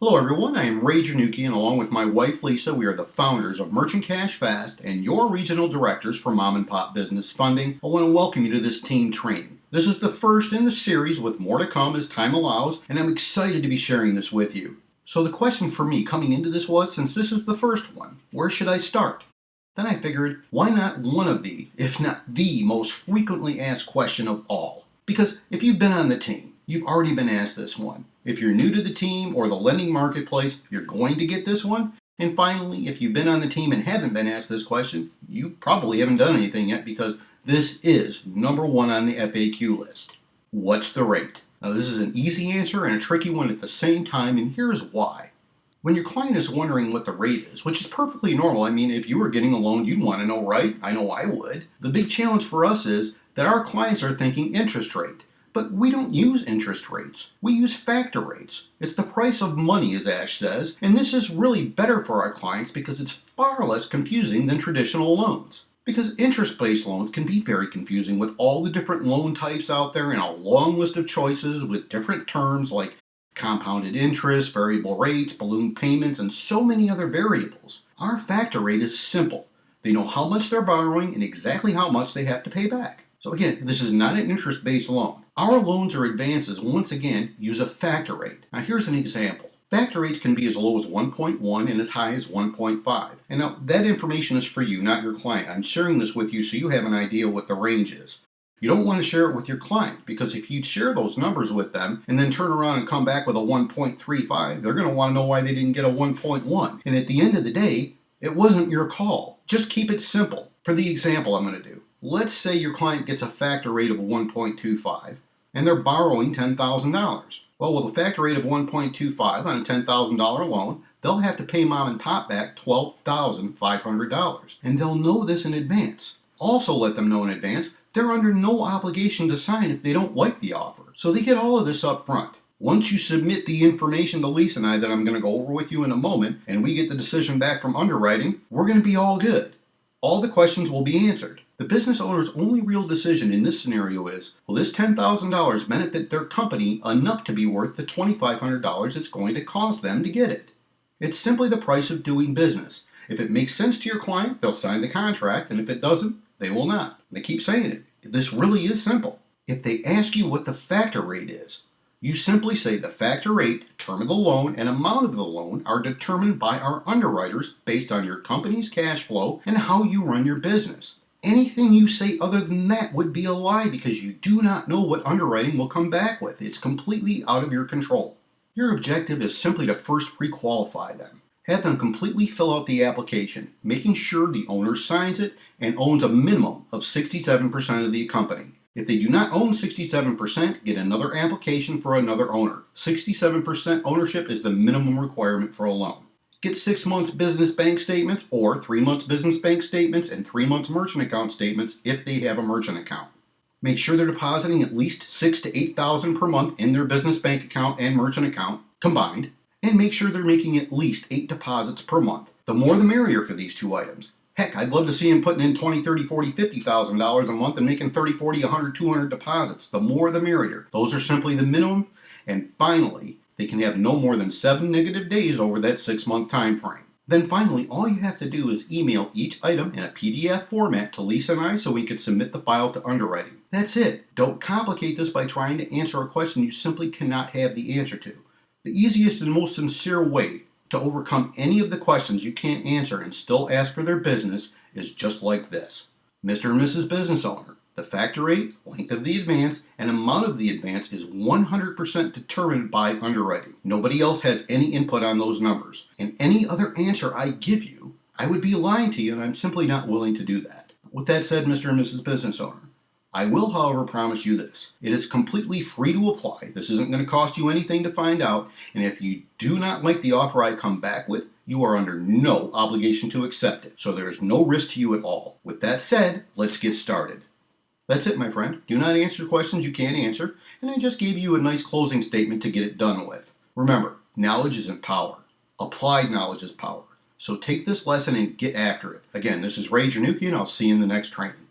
Hello everyone, I am Ray Janucki, and along with my wife Lisa, we are the founders of Merchant Cash Fast and your regional directors for Mom and Pop Business Funding. I want to welcome you to this team training. This is the first in the series with more to come as time allows, and I'm excited to be sharing this with you. So the question for me coming into this was, since this is the first one, where should I start? Then I figured, why not one of the, if not the most frequently asked question of all? Because if you've been on the team, you've already been asked this one. If you're new to the team or the lending marketplace, you're going to get this one. And finally, if you've been on the team and haven't been asked this question, you probably haven't done anything yet because this is number one on the FAQ list. What's the rate? Now this is an easy answer and a tricky one at the same time, and here's why. When your client is wondering what the rate is, which is perfectly normal, I mean, if you were getting a loan, you'd want to know, right? I know I would. The big challenge for us is that our clients are thinking interest rate. But we don't use interest rates. We use factor rates. It's the price of money, as Ash says, and this is really better for our clients because it's far less confusing than traditional loans. Because interest-based loans can be very confusing with all the different loan types out there and a long list of choices with different terms like compounded interest, variable rates, balloon payments, and so many other variables. Our factor rate is simple. They know how much they're borrowing and exactly how much they have to pay back. So again, this is not an interest-based loan. Our loans or advances, once again, use a factor rate. Now here's an example. Factor rates can be as low as 1.1 and as high as 1.5. And now that information is for you, not your client. I'm sharing this with you so you have an idea what the range is. You don't want to share it with your client because if you share those numbers with them and then turn around and come back with a 1.35, they're going to want to know why they didn't get a 1.1. And at the end of the day, it wasn't your call. Just keep it simple. For the example I'm going to do. Let's say your client gets a factor rate of 1.25 and they're borrowing $10,000. Well, with a factor rate of 1.25 on a $10,000 loan, they'll have to pay Mom and Pop back $12,500. And they'll know this in advance. Also let them know in advance they're under no obligation to sign if they don't like the offer. So they get all of this up front. Once you submit the information to Lisa and I that I'm going to go over with you in a moment, and we get the decision back from underwriting, we're going to be all good. All the questions will be answered. The business owner's only real decision in this scenario is, will this $10,000 benefit their company enough to be worth the $2,500 it's going to cost them to get it? It's simply the price of doing business. If it makes sense to your client, they'll sign the contract, and if it doesn't, they will not. And I keep saying it. This really is simple. If they ask you what the factor rate is, you simply say the factor rate, term of the loan, and amount of the loan are determined by our underwriters based on your company's cash flow and how you run your business. Anything you say other than that would be a lie because you do not know what underwriting will come back with. It's completely out of your control. Your objective is simply to first pre-qualify them. Have them completely fill out the application, making sure the owner signs it and owns a minimum of 67% of the company. If they do not own 67%, get another application for another owner. 67% ownership is the minimum requirement for a loan. Get 6 months business bank statements or 3 months business bank statements and 3 months merchant account statements if they have a merchant account. Make sure they're depositing at least $6,000 to $8,000 per month in their business bank account and merchant account combined, and make sure they're making at least 8 deposits per month. The more the merrier for these two items. Heck, I'd love to see them putting in $20,000, $30,000, $40,000, $50,000 a month and making 30, 40, 100, 200 deposits. The more the merrier. Those are simply the minimum. And finally, they can have no more than 7 negative days over that 6-month time frame. Then finally, all you have to do is email each item in a PDF format to Lisa and I so we can submit the file to underwriting. That's it. Don't complicate this by trying to answer a question you simply cannot have the answer to. The easiest and most sincere way to overcome any of the questions you can't answer and still ask for their business is just like this. Mr. and Mrs. Business Owner, the factor rate, length of the advance, and amount of the advance is 100% determined by underwriting. Nobody else has any input on those numbers. And any other answer I give you, I would be lying to you, and I'm simply not willing to do that. With that said, Mr. and Mrs. Business Owner, I will, however, promise you this. It is completely free to apply. This isn't going to cost you anything to find out. And if you do not like the offer I come back with, you are under no obligation to accept it. So there is no risk to you at all. With that said, let's get started. That's it, my friend. Do not answer questions you can't answer. And I just gave you a nice closing statement to get it done with. Remember, knowledge isn't power. Applied knowledge is power. So take this lesson and get after it. Again, this is Ray Janucki, and I'll see you in the next training.